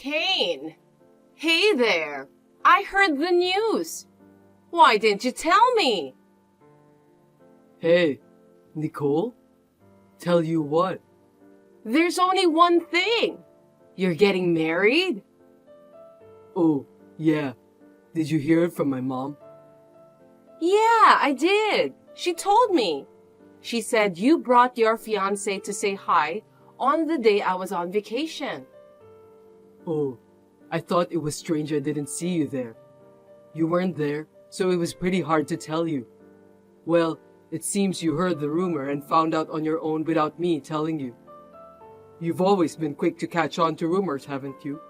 Kane! Hey there! I heard the news! Why didn't you tell me? Hey, Nicole? Tell you what? There's only one thing. You're getting married? Oh, yeah. Did you hear it from my mom? Yeah, I did. She told me. She said you brought your fiancé to say hi on the day I was on vacation. Oh, I thought it was strange I didn't see you there. You weren't there, so it was pretty hard to tell you. Well, it seems you heard the rumor and found out on your own without me telling you. You've always been quick to catch on to rumors, haven't you?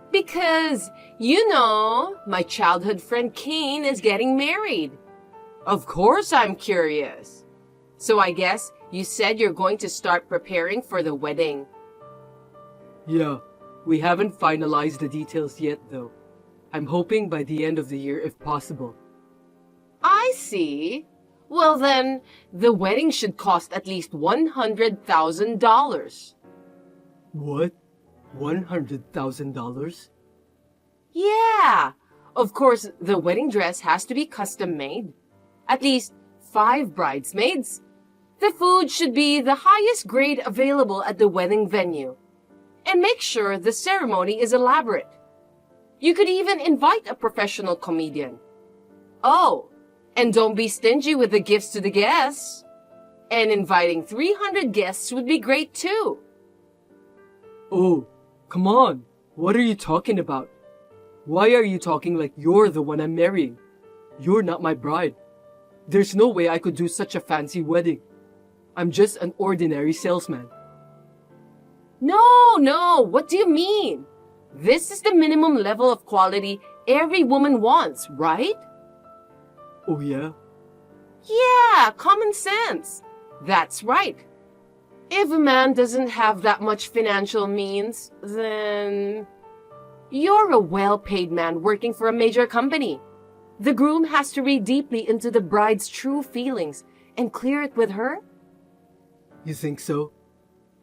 Because, my childhood friend Kane is getting married. Of course I'm curious. So I guess you said you're going to start preparing for the wedding. Yeah, we haven't finalized the details yet though. I'm hoping by the end of the year if possible. I see. Well then, the wedding should cost at least $100,000. What? $100,000? Yeah! Of course, the wedding dress has to be custom made. At least 5 bridesmaids. The food should be the highest grade available at the wedding venue. And make sure the ceremony is elaborate. You could even invite a professional comedian. Oh, and don't be stingy with the gifts to the guests. And inviting 300 guests would be great too. Oh, come on. What are you talking about? Why are you talking like you're the one I'm marrying? You're not my bride. There's no way I could do such a fancy wedding. I'm just an ordinary salesman. No, what do you mean? This is the minimum level of quality every woman wants, right? Oh yeah? Yeah, common sense. That's right. If a man doesn't have that much financial means, then you're a well-paid man working for a major company. The groom has to read deeply into the bride's true feelings and clear it with her. You think so?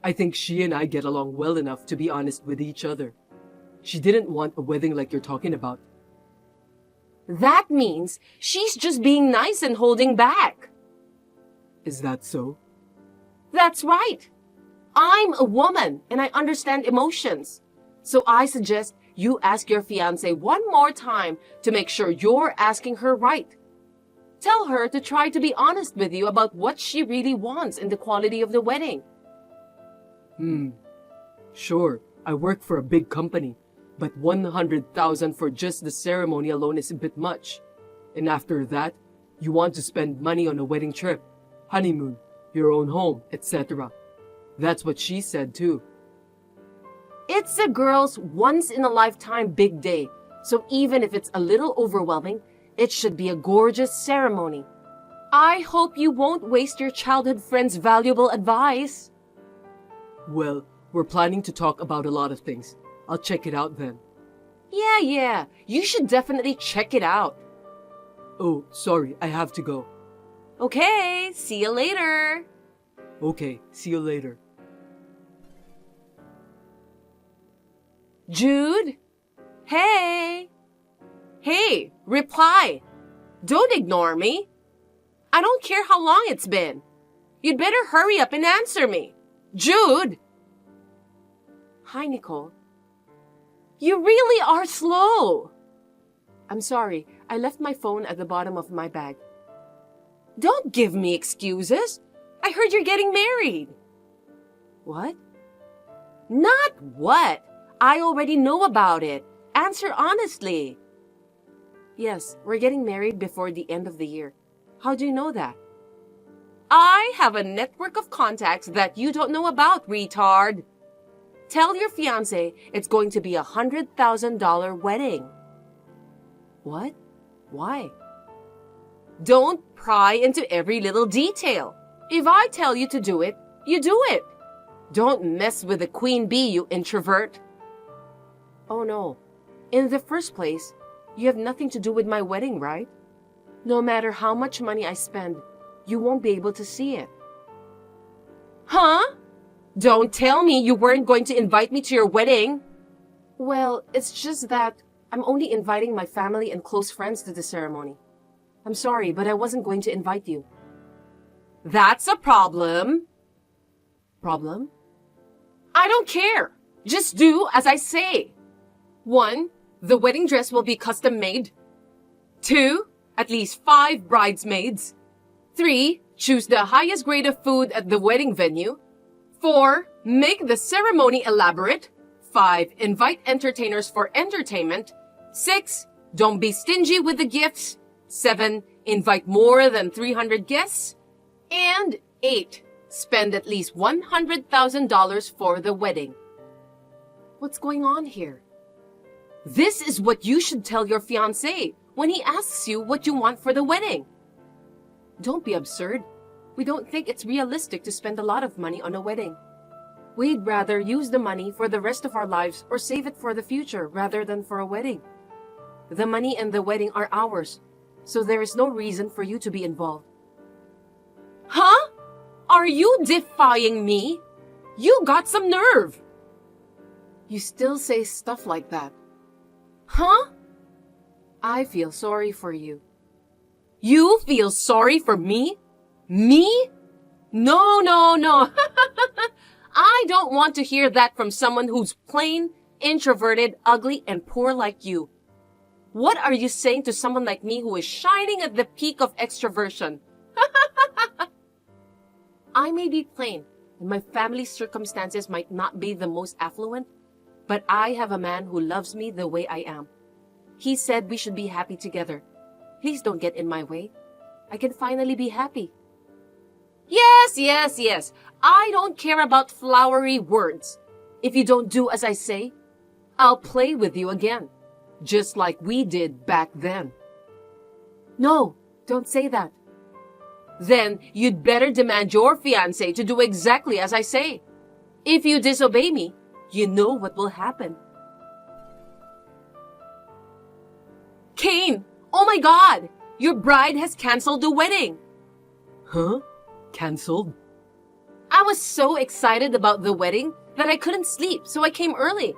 I think she and I get along well enough to be honest with each other. She didn't want a wedding like you're talking about. That means she's just being nice and holding back. Is that so? That's right. I'm a woman and I understand emotions. So I suggest you ask your fiancé one more time to make sure you're asking her right. Tell her to try to be honest with you about what she really wants in the quality of the wedding. Sure, I work for a big company, but $100,000 for just the ceremony alone is a bit much. And after that, you want to spend money on a wedding trip, honeymoon, your own home, etc. That's what she said too. It's a girl's once-in-a-lifetime big day, so even if it's a little overwhelming, it should be a gorgeous ceremony. I hope you won't waste your childhood friend's valuable advice. Well, we're planning to talk about a lot of things. I'll check it out then. Yeah, you should definitely check it out. Oh, sorry, I have to go. Okay, see you later. Okay, see you later. Jude? Hey, reply. Don't ignore me. I don't care how long it's been. You'd better hurry up and answer me. Jude! Hi, Nicole. You really are slow. I'm sorry, I left my phone at the bottom of my bag. Don't give me excuses. I heard you're getting married. What? Not what. I already know about it. Answer honestly. Yes, we're getting married before the end of the year. How do you know that? I have a network of contacts that you don't know about, retard. Tell your fiancé it's going to be a $100,000 wedding. What? Why? Don't pry into every little detail. If I tell you to do it, you do it. Don't mess with the queen bee, you introvert. Oh no. In the first place, you have nothing to do with my wedding, right? No matter how much money I spend, you won't be able to see it. Huh? Don't tell me you weren't going to invite me to your wedding. Well, it's just that I'm only inviting my family and close friends to the ceremony. I'm sorry, but I wasn't going to invite you. That's a problem. Problem? I don't care. Just do as I say. 1, the wedding dress will be custom made. 2, at least 5 bridesmaids. 3, choose the highest grade of food at the wedding venue. 4, make the ceremony elaborate. 5, invite entertainers for entertainment. 6, don't be stingy with the gifts. 7, invite more than 300 guests. And 8, spend at least $100,000 for the wedding. What's going on here? This is what you should tell your fiancé when he asks you what you want for the wedding. Don't be absurd. We don't think it's realistic to spend a lot of money on a wedding. We'd rather use the money for the rest of our lives or save it for the future rather than for a wedding. The money and the wedding are ours, so there is no reason for you to be involved. Huh? Are you defying me? You got some nerve. You still say stuff like that. Huh? I feel sorry for you. You feel sorry for me? Me? No, no, no. I don't want to hear that from someone who's plain, introverted, ugly, and poor like you. What are you saying to someone like me who is shining at the peak of extroversion? I may be plain, and my family's circumstances might not be the most affluent, but I have a man who loves me the way I am. He said we should be happy together. Please don't get in my way. I can finally be happy. Yes, yes, yes. I don't care about flowery words. If you don't do as I say, I'll play with you again, just like we did back then. No, don't say that. Then you'd better demand your fiancé to do exactly as I say. If you disobey me, you know what will happen. Kane! Oh my God! Your bride has canceled the wedding! Huh? Cancelled? I was so excited about the wedding that I couldn't sleep, so I came early.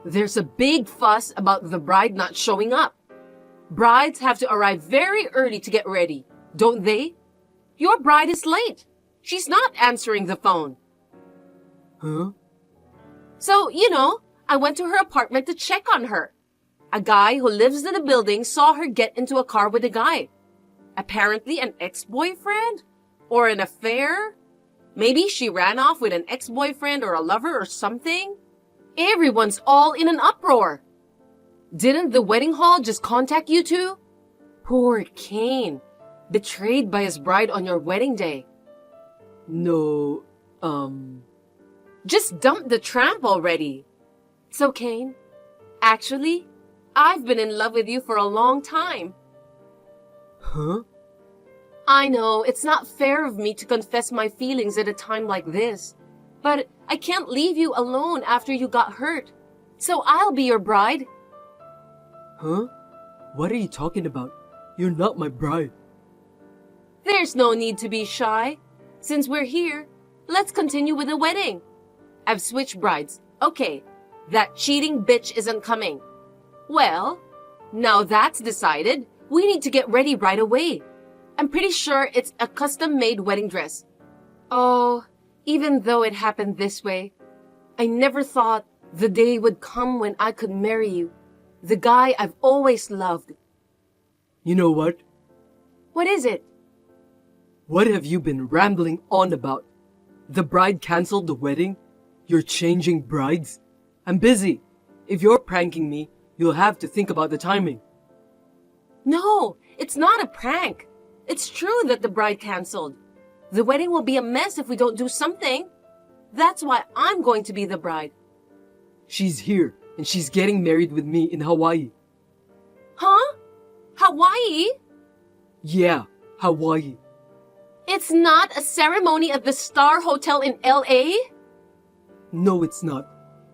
There's a big fuss about the bride not showing up. Brides have to arrive very early to get ready, don't they? Your bride is late. She's not answering the phone. Huh? So, I went to her apartment to check on her. A guy who lives in the building saw her get into a car with a guy. Apparently an ex-boyfriend? Or an affair? Maybe she ran off with an ex-boyfriend or a lover or something? Everyone's all in an uproar. Didn't the wedding hall just contact you two? Poor Kane. Betrayed by his bride on your wedding day. No, Just dump the tramp already. So, Kane, actually, I've been in love with you for a long time. Huh? I know, it's not fair of me to confess my feelings at a time like this. But I can't leave you alone after you got hurt. So I'll be your bride. Huh? What are you talking about? You're not my bride. There's no need to be shy. Since we're here, let's continue with the wedding. I've switched brides. Okay, that cheating bitch isn't coming. Well, now that's decided, we need to get ready right away. I'm pretty sure it's a custom-made wedding dress. Oh, even though it happened this way, I never thought the day would come when I could marry you, the guy I've always loved. You know what? What is it? What have you been rambling on about? The bride canceled the wedding? You're changing brides? I'm busy. If you're pranking me, you'll have to think about the timing. No, it's not a prank. It's true that the bride canceled. The wedding will be a mess if we don't do something. That's why I'm going to be the bride. She's here, and she's getting married with me in Hawaii. Huh? Hawaii? Yeah, Hawaii. It's not a ceremony at the Star Hotel in LA? No, it's not.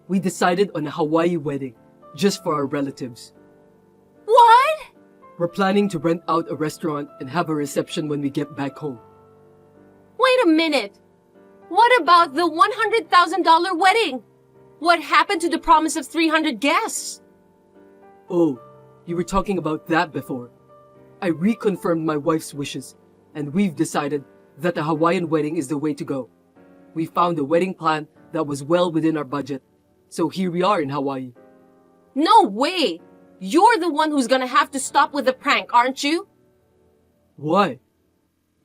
We decided on a Hawaii wedding, just for our relatives. What? We're planning to rent out a restaurant and have a reception when we get back home. Wait a minute. What about the $100,000 wedding? What happened to the promise of 300 guests? Oh, you were talking about that before. I reconfirmed my wife's wishes, and we've decided that a Hawaiian wedding is the way to go. We found a wedding plan that was well within our budget, so here we are in Hawaii. No way! You're the one who's gonna have to stop with the prank, aren't you? Why?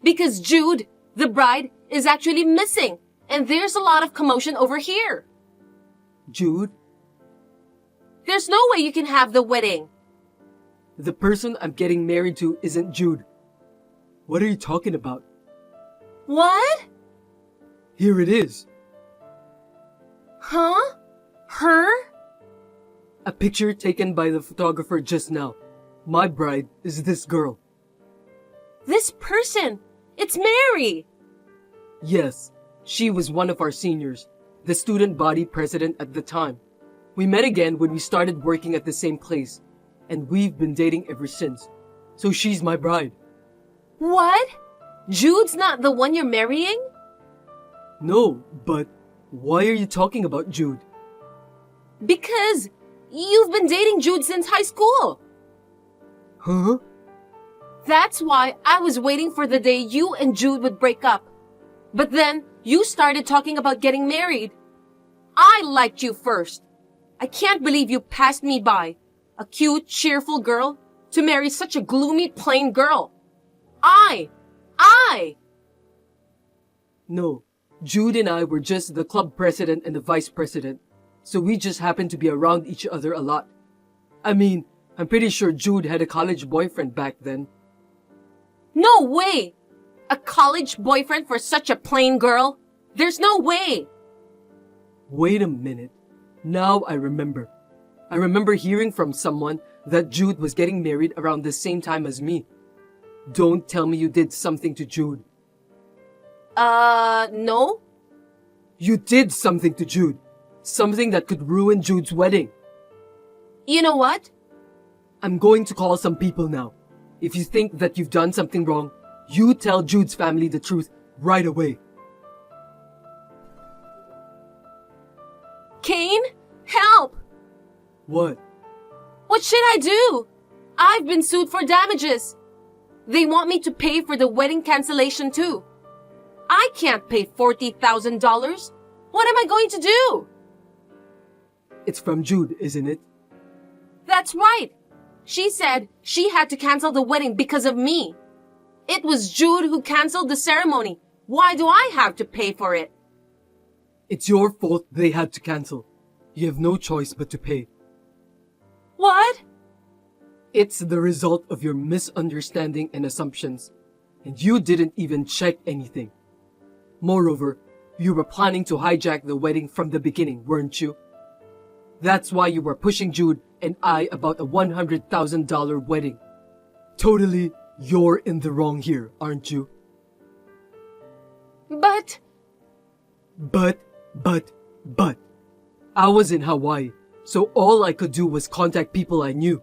Because Jude, the bride, is actually missing, and there's a lot of commotion over here. Jude? There's no way you can have the wedding. The person I'm getting married to isn't Jude. What are you talking about? What? Here it is. Huh? Her? A picture taken by the photographer just now. My bride is this girl. This person. It's Mary. Yes, she was one of our seniors, the student body president at the time. We met again when we started working at the same place, and we've been dating ever since. So she's my bride. What? Jude's not the one you're marrying? No, but why are you talking about Jude? Because you've been dating Jude since high school. Huh? That's why I was waiting for the day you and Jude would break up. But then you started talking about getting married. I liked you first. I can't believe you passed me by, a cute, cheerful girl, to marry such a gloomy, plain girl. I! No, Jude and I were just the club president and the vice president, so we just happened to be around each other a lot. I mean, I'm pretty sure Jude had a college boyfriend back then. No way! A college boyfriend for such a plain girl? There's no way! Wait a minute. Now I remember. I remember hearing from someone that Jude was getting married around the same time as me. Don't tell me you did something to Jude. No? You did something to Jude. Something that could ruin Jude's wedding. You know what? I'm going to call some people now. If you think that you've done something wrong, you tell Jude's family the truth right away. Kane? Help! What? What should I do? I've been sued for damages. They want me to pay for the wedding cancellation too. I can't pay $40,000. What am I going to do? It's from Jude, isn't it? That's right. She said she had to cancel the wedding because of me. It was Jude who canceled the ceremony. Why do I have to pay for it? It's your fault they had to cancel. You have no choice but to pay. What? It's the result of your misunderstanding and assumptions. And you didn't even check anything. Moreover, you were planning to hijack the wedding from the beginning, weren't you? That's why you were pushing Jude and I about a $100,000 wedding. Totally, you're in the wrong here, aren't you? But... But. I was in Hawaii, so all I could do was contact people I knew.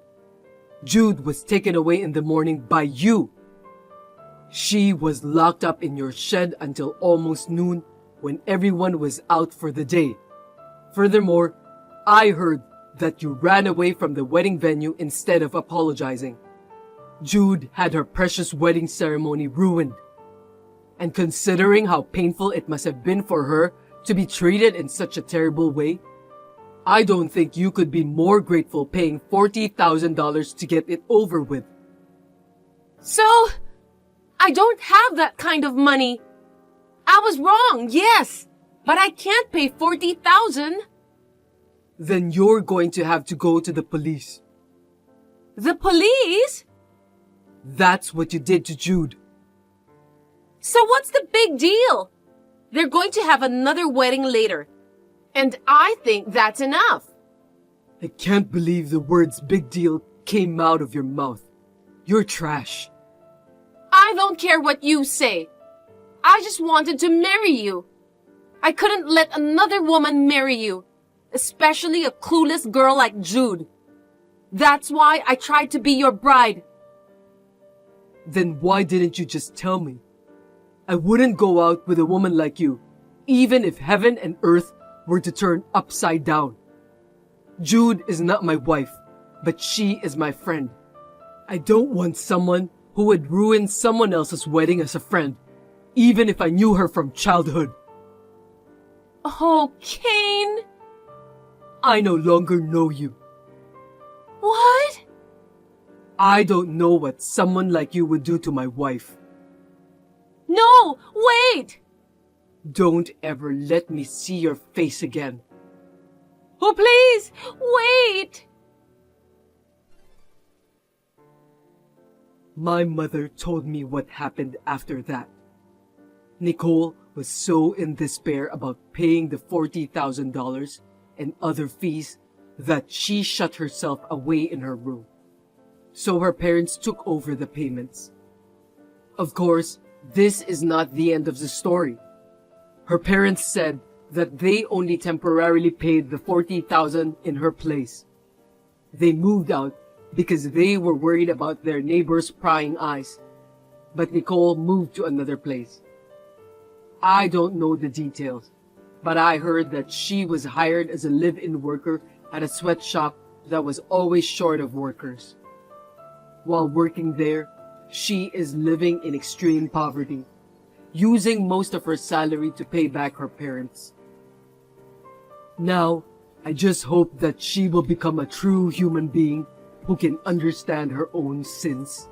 Jude was taken away in the morning by you. She was locked up in your shed until almost noon when everyone was out for the day. Furthermore, I heard that you ran away from the wedding venue instead of apologizing. Jude had her precious wedding ceremony ruined. And considering how painful it must have been for her to be treated in such a terrible way, I don't think you could be more grateful paying $40,000 to get it over with. So, I don't have that kind of money. I was wrong, yes, but I can't pay $40,000. Then you're going to have to go to the police. The police? That's what you did to Jude. So what's the big deal? They're going to have another wedding later. And I think that's enough. I can't believe the words big deal came out of your mouth. You're trash. I don't care what you say. I just wanted to marry you. I couldn't let another woman marry you, especially a clueless girl like Jude. That's why I tried to be your bride. Then why didn't you just tell me? I wouldn't go out with a woman like you, even if heaven and earth were to turn upside down. Jude is not my wife, but she is my friend. I don't want someone who would ruin someone else's wedding as a friend, even if I knew her from childhood. Oh, Kane! I no longer know you. What? I don't know what someone like you would do to my wife. No! Wait! Don't ever let me see your face again. Oh, please! Wait! My mother told me what happened after that. Nicole was so in despair about paying the $40,000 and other fees that she shut herself away in her room. So her parents took over the payments. Of course, this is not the end of the story. Her parents said that they only temporarily paid the $40,000 in her place. They moved out because they were worried about their neighbors' prying eyes. But Nicole moved to another place. I don't know the details, but I heard that she was hired as a live-in worker at a sweatshop that was always short of workers. While working there, she is living in extreme poverty, using most of her salary to pay back her parents. Now, I just hope that she will become a true human being who can understand her own sins.